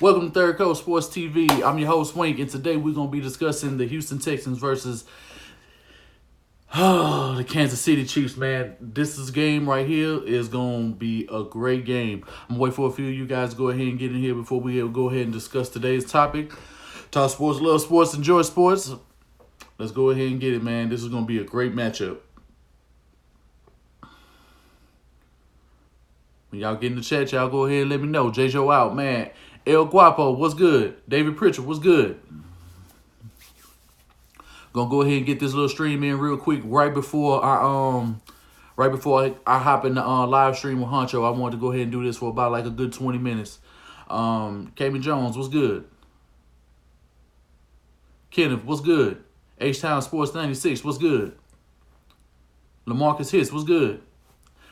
Welcome to Third Coast Sports TV. I'm your host, Wink, and today we're going to be discussing the Houston Texans versus the Kansas City Chiefs, man. This game right here is going to be a great game. I'm going to wait for a few of you guys to go ahead and get in here before we go ahead and discuss today's topic. Talk sports, love sports, enjoy sports. Let's go ahead and get it, man. This is going to be a great matchup. When y'all get in the chat, y'all go ahead and let me know. J-Jo out, man. El Guapo, what's good? David Pritchard, what's good? Gonna go ahead and get this little stream in real quick right before I hop in the live stream with Honcho. I wanted to go ahead and do this for about like a good 20 minutes. Cayman Jones, what's good? Kenneth, what's good? H-Town Sports 96, what's good? LaMarcus Hits, what's good?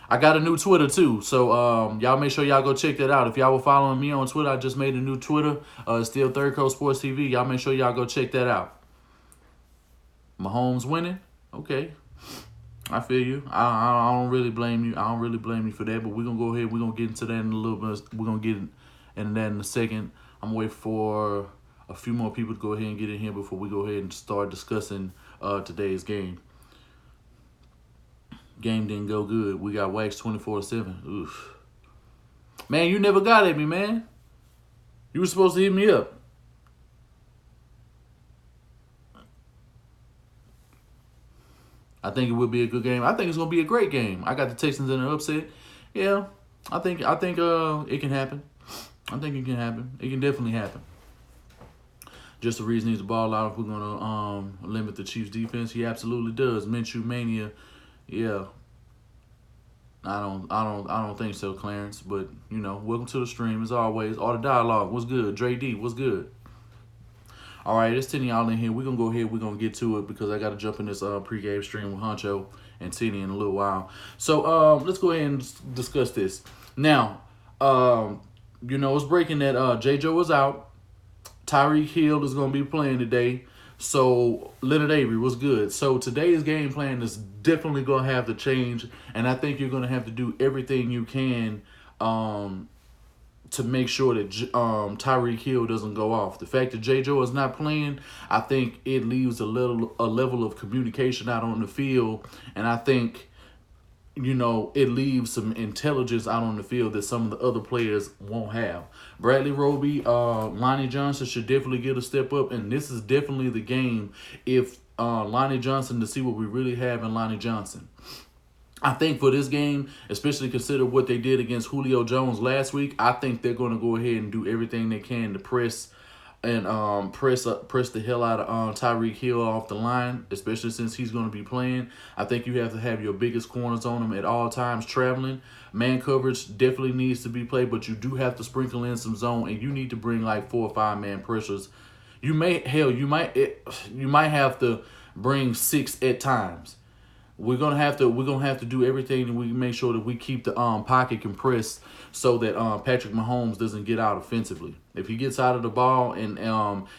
I got a new Twitter too, so y'all make sure y'all go check that out. If y'all were following me on Twitter, I just made a new Twitter. It's still Third Coast Sports TV. Y'all make sure y'all go check that out. Mahomes winning? Okay. I feel you. I don't really blame you. I don't really blame you for that, but we're going to go ahead. We're going to get into that in a little bit. We're going to get into that in a second. I'm waiting for a few more people to go ahead and get in here before we go ahead and start discussing today's game. Game didn't go good. We got waxed 24-7. Oof. Man, you never got at me, man. You were supposed to hit me up. I think it will be a good game. I think it's gonna be a great game. I got the Texans in an upset. Yeah, I think it can happen. I think it can happen. It can definitely happen. Just the reason he's the ball out. If we're gonna limit the Chiefs' defense, he absolutely does. Minshew mania. Yeah. I don't think so, Clarence. But you know, welcome to the stream as always. All the dialogue. What's good? Dre D, what's good? All right, it's 10 y'all in here. We're gonna go ahead. We're gonna get to it because I gotta jump in this pregame stream with Honcho and Tini in a little while. So let's go ahead and discuss this now. It's breaking that J-Jo was out. Tyreek Hill is gonna be playing today. So Leonard Avery was good. So today's game plan is definitely gonna have to change, and I think you're gonna have to do everything you can to make sure that Tyreek Hill doesn't go off. The fact that J-Jo is not playing, I think it leaves a level of communication out on the field, and I think it leaves some intelligence out on the field that some of the other players won't have. Bradley Roby, Lonnie Johnson should definitely get a step up, and this is definitely the game if Lonnie Johnson, to see what we really have in Lonnie Johnson. I think for this game, especially consider what they did against Julio Jones last week, I think they're going to go ahead and do everything they can to press the hell out of Tyreek Hill off the line, especially since he's going to be playing. I think you have to have your biggest corners on him at all times traveling. Man coverage definitely needs to be played, but you do have to sprinkle in some zone, and you need to bring like 4 or 5 man pressures. You might have to bring 6 at times. We're gonna have to do everything, and we make sure that we keep the pocket compressed so that Patrick Mahomes doesn't get out offensively. If he gets out of the ball and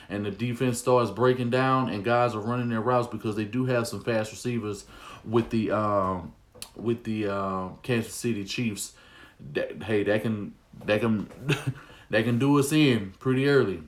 the defense starts breaking down and guys are running their routes, because they do have some fast receivers with the Kansas City Chiefs, that can that can do us in pretty early.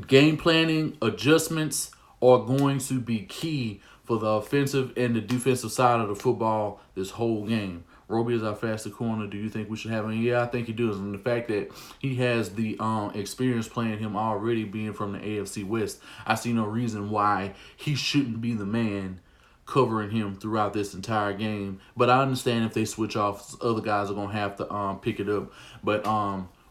Game planning adjustments are going to be key for the offensive and the defensive side of the football this whole game. Roby is our fastest corner. Do you think we should have him? Yeah, I think he does. And the fact that he has the experience playing him already, being from the AFC West, I see no reason why he shouldn't be the man covering him throughout this entire game. But I understand if they switch off, other guys are going to have to pick it up. But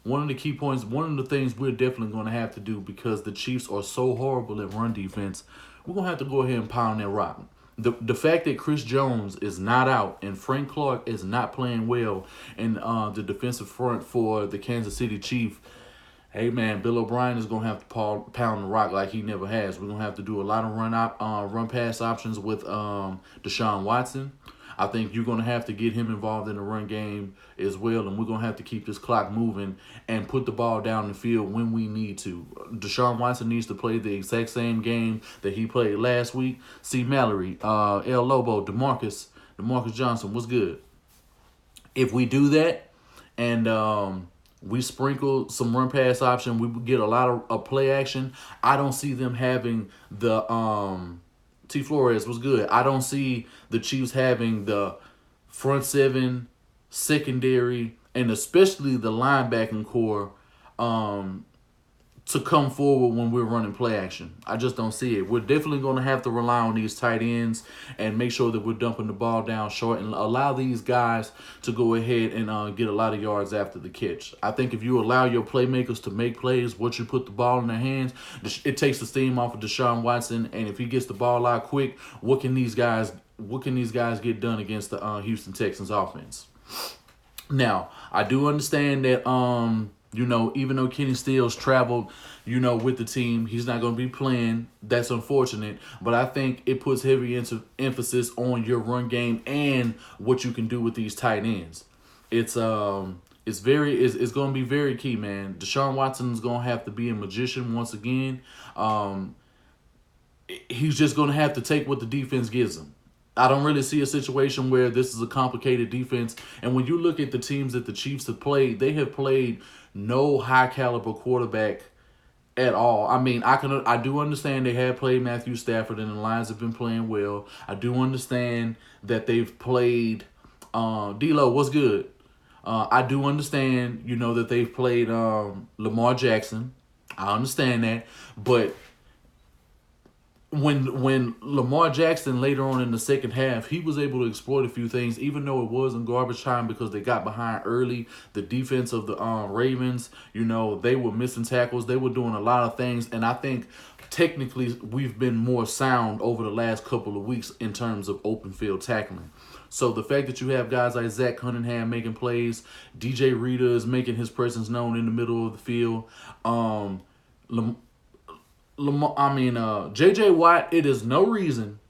one of the key points, one of the things we're definitely going to have to do, because the Chiefs are so horrible at run defense, we're going to have to go ahead and pound that rock. The fact that Chris Jones is not out and Frank Clark is not playing well in the defensive front for the Kansas City Chiefs, hey man, Bill O'Brien is going to have to pound the rock like he never has. We're going to have to do a lot of run pass options with Deshaun Watson. I think you're going to have to get him involved in the run game as well, and we're going to have to keep this clock moving and put the ball down the field when we need to. Deshaun Watson needs to play the exact same game that he played last week. C. Mallory, El Lobo, DeMarcus Johnson, what's good? If we do that, and We sprinkle some run pass option. We get a lot of play action. I don't see them having the T Flores was good. I don't see the Chiefs having the front seven, secondary, and especially the linebacking core um, to come forward when we're running play action. I just don't see it. We're definitely going to have to rely on these tight ends and make sure that we're dumping the ball down short and allow these guys to go ahead and get a lot of yards after the catch. I think if you allow your playmakers to make plays, once you put the ball in their hands, it takes the steam off of Deshaun Watson. And if he gets the ball out quick, what can these guys get done against the Houston Texans offense? Now, I do understand that even though Kenny Stills traveled, with the team, he's not going to be playing. That's unfortunate. But I think it puts heavy emphasis on your run game and what you can do with these tight ends. It's going to be very key, man. Deshaun Watson is going to have to be a magician once again. He's just going to have to take what the defense gives him. I don't really see a situation where this is a complicated defense. And when you look at the teams that the Chiefs have played, they have played no high caliber quarterback at all. I mean, I do understand they have played Matthew Stafford and the Lions have been playing well. I do understand that they've played D-Lo, what's good? I do understand, that they've played Lamar Jackson. I understand that. But when Lamar Jackson later on in the second half, he was able to exploit a few things, even though it was in garbage time because they got behind early. The defense of the Ravens, they were missing tackles. They were doing a lot of things. And I think technically we've been more sound over the last couple of weeks in terms of open field tackling. So the fact that you have guys like Zach Cunningham making plays, DJ Reader is making his presence known in the middle of the field. J.J. Watt, it is no reason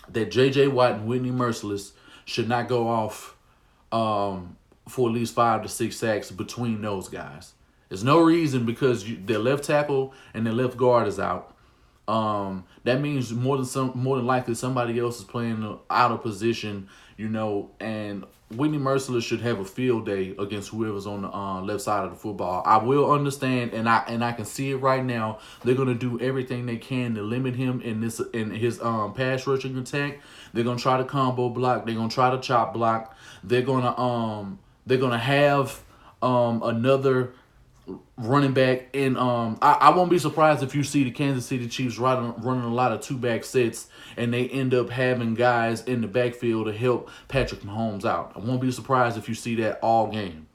that J.J. Watt and Whitney Merciless should not go off for at least 5 to 6 sacks between those guys. There's no reason because their left tackle and their left guard is out. That means more than likely somebody else is playing out of position, and Whitney Merciless should have a field day against whoever's on the left side of the football. I will understand, and I can see it right now. They're gonna do everything they can to limit him in his pass rushing attack. They're gonna try to combo block. They're gonna try to chop block. They're gonna have another running back, and I won't be surprised if you see the Kansas City Chiefs running a lot of 2-back sets, and they end up having guys in the backfield to help Patrick Mahomes out. I won't be surprised if you see that all game.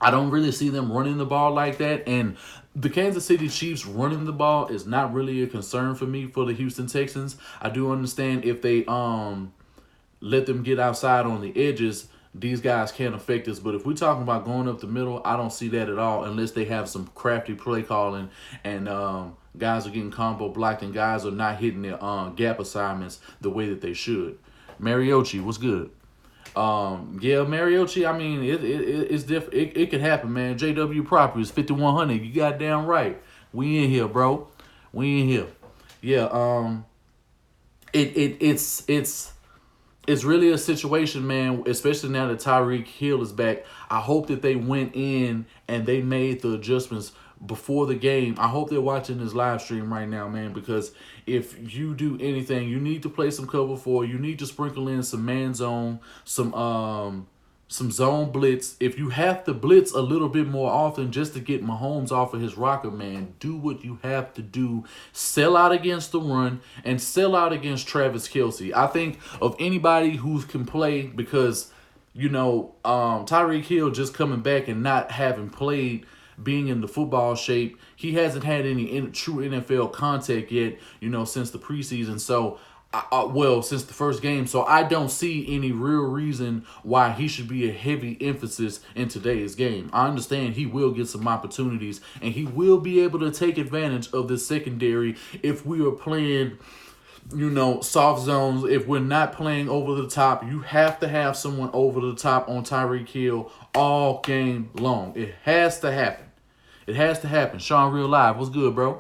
I don't really see them running the ball like that, and the Kansas City Chiefs running the ball is not really a concern for me for the Houston Texans. I do understand if they let them get outside on the edges, these guys can't affect us. But if we're talking about going up the middle, I don't see that at all unless they have some crafty play calling and guys are getting combo blocked and guys are not hitting their gap assignments the way that they should. Mariucci, what's good? Mariucci, I mean, it's different. It could happen, man. JW Properties, 5100. You goddamn right. We in here, bro. We in here. Yeah, it's really a situation, man, especially now that Tyreek Hill is back. I hope that they went in and they made the adjustments before the game. I hope they're watching this live stream right now, man, because if you do anything, you need to play some cover 4. You need to sprinkle in some man zone, some zone blitz. If you have to blitz a little bit more often just to get Mahomes off of his rocker, man, do what you have to do. Sell out against the run and sell out against Travis Kelce. I think of anybody who can play because, Tyreek Hill just coming back and not having played, being in the football shape. He hasn't had any true NFL contact yet, since the preseason. So, since the first game. So I don't see any real reason why he should be a heavy emphasis in today's game. I understand he will get some opportunities and he will be able to take advantage of the secondary if we are playing, soft zones. If we're not playing over the top, you have to have someone over the top on Tyreek Hill all game long. It has to happen. It has to happen. Sean Real Live, what's good, bro?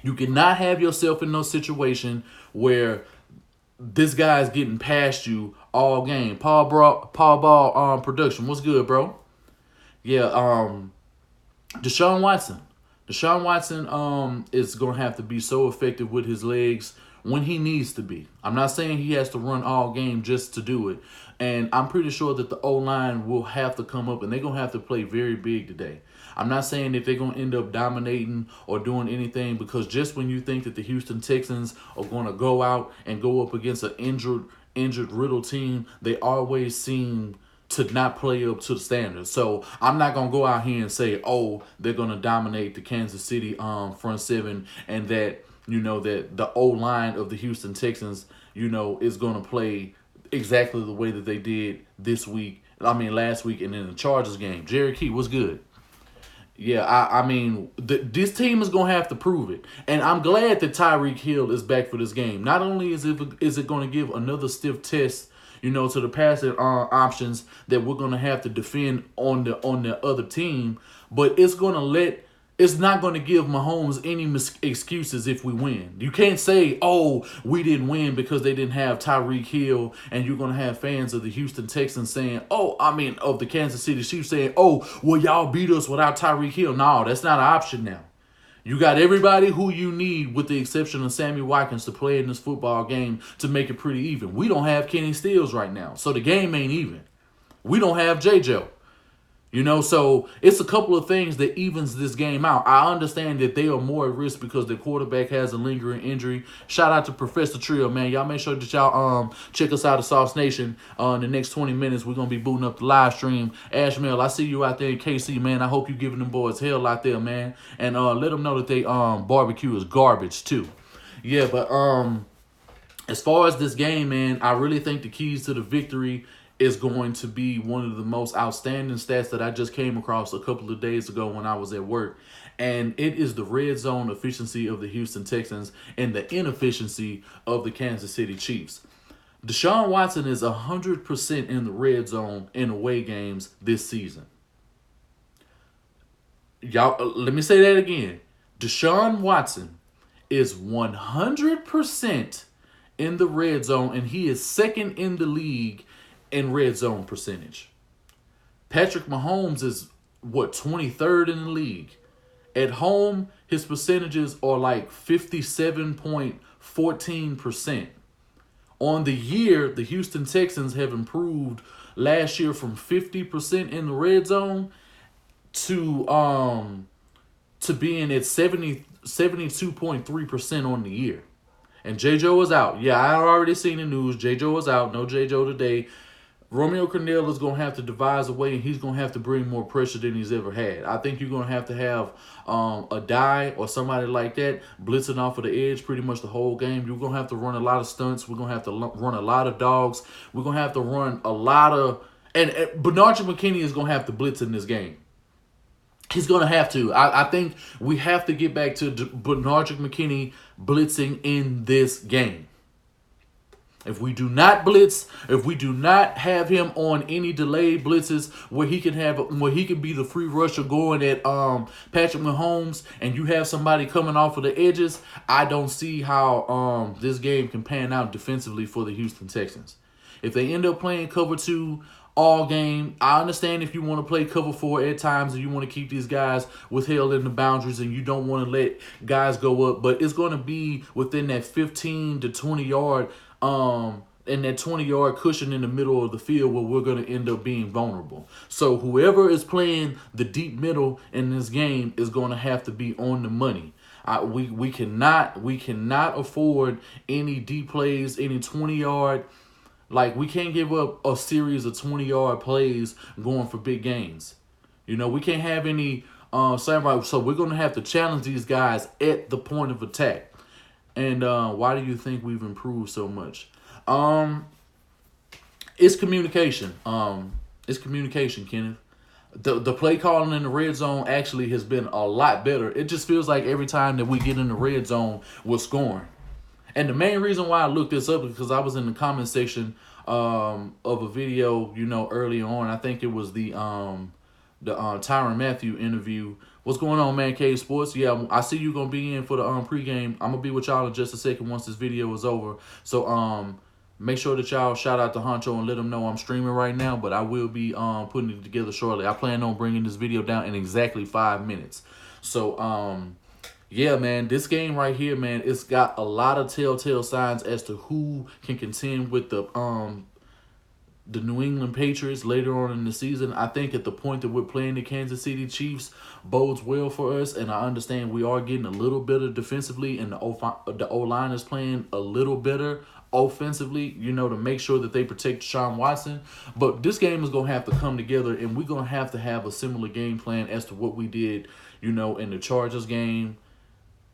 You cannot have yourself in no situation where this guy's getting past you all game. Paul Ball production. What's good, bro? Yeah, Deshaun Watson. Deshaun Watson is going to have to be so effective with his legs when he needs to be. I'm not saying he has to run all game just to do it. And I'm pretty sure that the O-line will have to come up and they're going to have to play very big today. I'm not saying that they're going to end up dominating or doing anything, because just when you think that the Houston Texans are going to go out and go up against an injured riddle team, they always seem to not play up to the standards. So I'm not gonna go out here and say, oh, they're gonna dominate the Kansas City front seven, and that that the O line of the Houston Texans is gonna play exactly the way that they did last week, and in the Chargers game. Jerry Key was good. Yeah, I mean, this team is going to have to prove it. And I'm glad that Tyreek Hill is back for this game. Not only is it going to give another stiff test, to the passing options that we're going to have to defend on the other team, but it's not going to give Mahomes any excuses if we win. You can't say, oh, we didn't win because they didn't have Tyreek Hill, and you're going to have fans of the Houston Texans saying, of the Kansas City Chiefs saying, oh, well, y'all beat us without Tyreek Hill. No, that's not an option now. You got everybody who you need, with the exception of Sammy Watkins, to play in this football game to make it pretty even. We don't have Kenny Stills right now, so the game ain't even. We don't have J.J. So it's a couple of things that evens this game out. I understand that they are more at risk because their quarterback has a lingering injury. Shout out to Professor Trio, man. Y'all make sure that y'all check us out at Sauce Nation. In the next 20 minutes, we're going to be booting up the live stream. Ashmel, I see you out there in KC, man. I hope you giving them boys hell out there, man. And let them know that they barbecue is garbage, too. Yeah, but as far as this game, man, I really think the keys to the victory is going to be one of the most outstanding stats that I just came across a couple of days ago when I was at work. And it is the red zone efficiency of the Houston Texans and the inefficiency of the Kansas City Chiefs. Deshaun Watson is 100% in the red zone in away games this season. Y'all, let me say that again. Deshaun Watson is 100% in the red zone, and he is second in the league in red zone percentage. Patrick Mahomes is 23rd in the league. At home, his percentages are like 57.14%. On the year, the Houston Texans have improved last year from 50% in the red zone to being at 72.3% on the year. And J.J. was out. Yeah, I already seen the news. J.J. was out. No J.J. today. Romeo Crennel is going to have to devise a way, and he's going to have to bring more pressure than he's ever had. I think you're going to have a die or somebody like that blitzing off of the edge pretty much the whole game. You're going to have to run a lot of stunts. We're going to have to run a lot of dogs. We're going to have to run a lot of... And Bernard McKinney is going to have to blitz in this game. He's going to have to. I think we have to get back to Bernard McKinney blitzing in this game. If we do not blitz, if we do not have him on any delayed blitzes where he can be the free rusher going at Patrick Mahomes, and you have somebody coming off of the edges, I don't see how this game can pan out defensively for the Houston Texans. If they end up playing cover 2 all game, I understand if you want to play cover 4 at times and you want to keep these guys withheld in the boundaries and you don't want to let guys go up, but it's going to be within that 15 to 20 yard and that 20-yard cushion in the middle of the field where we're going to end up being vulnerable. So whoever is playing the deep middle in this game is going to have to be on the money. We cannot afford any deep plays, any 20-yard. Like, we can't give up a series of 20-yard plays going for big gains. We can't have any so we're going to have to challenge these guys at the point of attack. And why do you think we've improved so much? It's communication. It's communication, Kenneth. The play calling in the red zone actually has been a lot better. It just feels like every time that we get in the red zone, we're scoring. And the main reason why I looked this up is because I was in the comment section of a video, early on. I think it was the Tyrann Mathieu interview. What's going on, Man Cave Sports? Yeah, I see you gonna be in for the pregame. I'm gonna be with y'all in just a second once this video is over. So Make sure that y'all shout out to Honcho and let him know I'm streaming right now, but I will be putting it together shortly. I plan on bringing this video down in exactly 5 minutes. So, yeah, man, this game right here, man, it's got a lot of telltale signs as to who can contend with the New England Patriots later on in the season. I think at the point that we're playing the Kansas City Chiefs bodes well for us, and I understand we are getting a little better defensively, and the O-line is playing a little better offensively, you know, to make sure that they protect Deshaun Watson. But this game is going to have to come together, and we're going to have a similar game plan as to what we did, you know, in the Chargers game,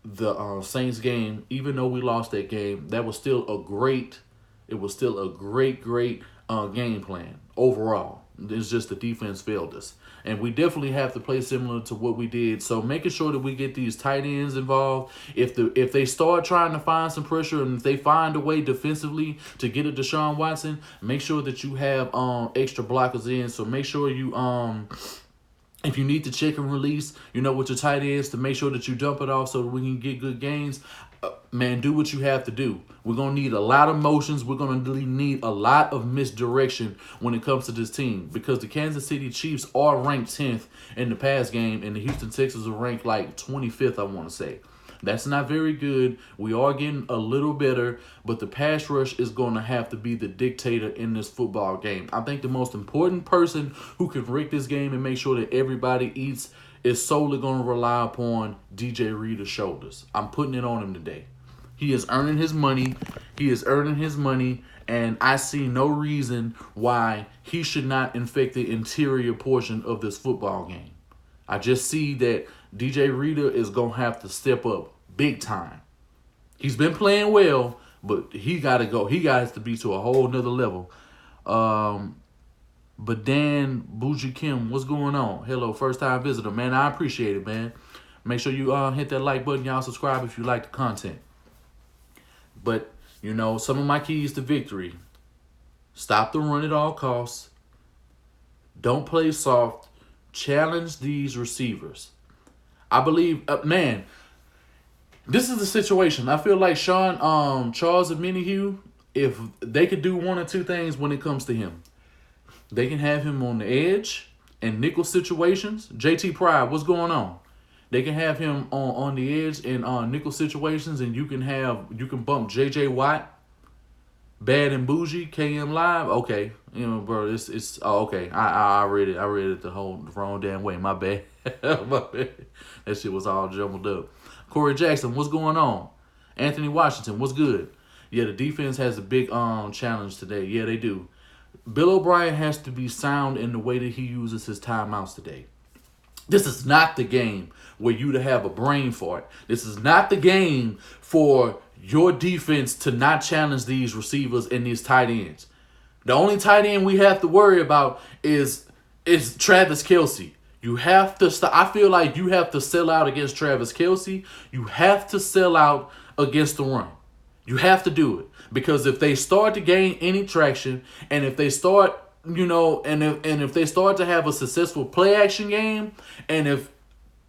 the Saints game. Even though we lost that game, that was still a great, great game plan overall. It's just the defense failed us. And we definitely have to play similar to what we did. So making sure that we get these tight ends involved. If they start trying to find some pressure and if they find a way defensively to get at Deshaun Watson, make sure that you have extra blockers in. So make sure you if you need to check and release, you know, with your tight ends to make sure that you dump it off so that we can get good gains. Man, do what you have to do. We're going to need a lot of motions. We're going to need a lot of misdirection when it comes to this team because the Kansas City Chiefs are ranked 10th in the pass game, and the Houston Texans are ranked like 25th, I want to say. That's not very good. We are getting a little better, but the pass rush is going to have to be the dictator in this football game. I think the most important person who can rig this game and make sure that everybody eats is solely going to rely upon DJ Reader's shoulders. I'm putting it on him today. He is earning his money. And I see no reason why he should not infect the interior portion of this football game. I just see that DJ Reader is going to have to step up big time. He's been playing well, but he got to go. He got to be to a whole nother level. But Dan Bougie Kim, what's going on? Hello, first-time visitor, man. I appreciate it, man. Make sure you hit that like button. Y'all subscribe if you like the content. But, you know, some of my keys to victory. Stop the run at all costs. Don't play soft. Challenge these receivers. I believe, man, this is the situation. I feel like Charles and Minihue, if they could do one or two things when it comes to him. They can have him on the edge in nickel situations. JT Pride, what's going on? They can have him on the edge in nickel situations, and you can bump JJ Watt, Bad and Bougie, KM Live. Okay, you know, bro, it's okay. I read it the wrong damn way. My bad. My bad. That shit was all jumbled up. Corey Jackson, what's going on? Anthony Washington, what's good? Yeah, the defense has a big challenge today. Yeah, they do. Bill O'Brien has to be sound in the way that he uses his timeouts today. This is not the game where you to have a brain fart. This is not the game for your defense to not challenge these receivers and these tight ends. The only tight end we have to worry about is Travis Kelce. You have to stop. I feel like you have to sell out against Travis Kelce. You have to sell out against the run. You have to do it. Because if they start to gain any traction, and if they start, you know, and if they start to have a successful play action game, and if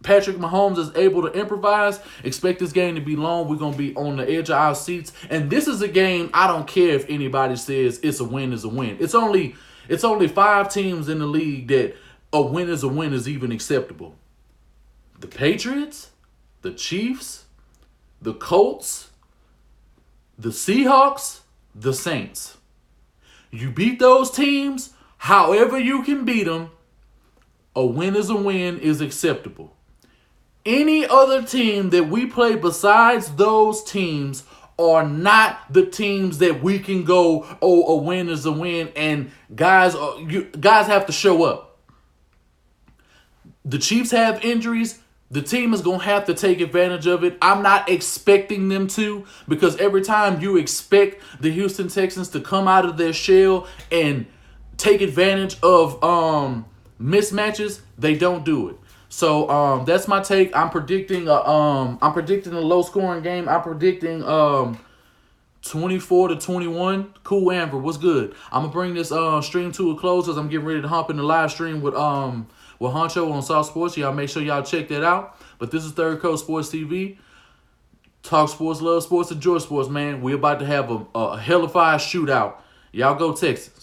Patrick Mahomes is able to improvise, expect this game to be long. We're going to be on the edge of our seats. And this is a game, I don't care if anybody says it's a win is a win. It's only 5 teams in the league that a win is even acceptable. The Patriots, the Chiefs, the Colts, the Seahawks, the Saints. You beat those teams, however you can beat them, a win is acceptable. Any other team that we play besides those teams are not the teams that we can go, oh, a win is a win, and guys have to show up. The Chiefs have injuries. The team is going to have to take advantage of it. I'm not expecting them to, because every time you expect the Houston Texans to come out of their shell and take advantage of mismatches, they don't do it. So that's my take. I'm predicting a low scoring game. I'm predicting 24-21. Cool Amber, what's good? I'm gonna bring this stream to a close as I'm getting ready to hop in the live stream with Honcho on South Sports. Y'all make sure y'all check that out. But this is Third Coast Sports TV. Talk sports, love sports, enjoy sports, man. We're about to have a hellified shootout. Y'all go Texas.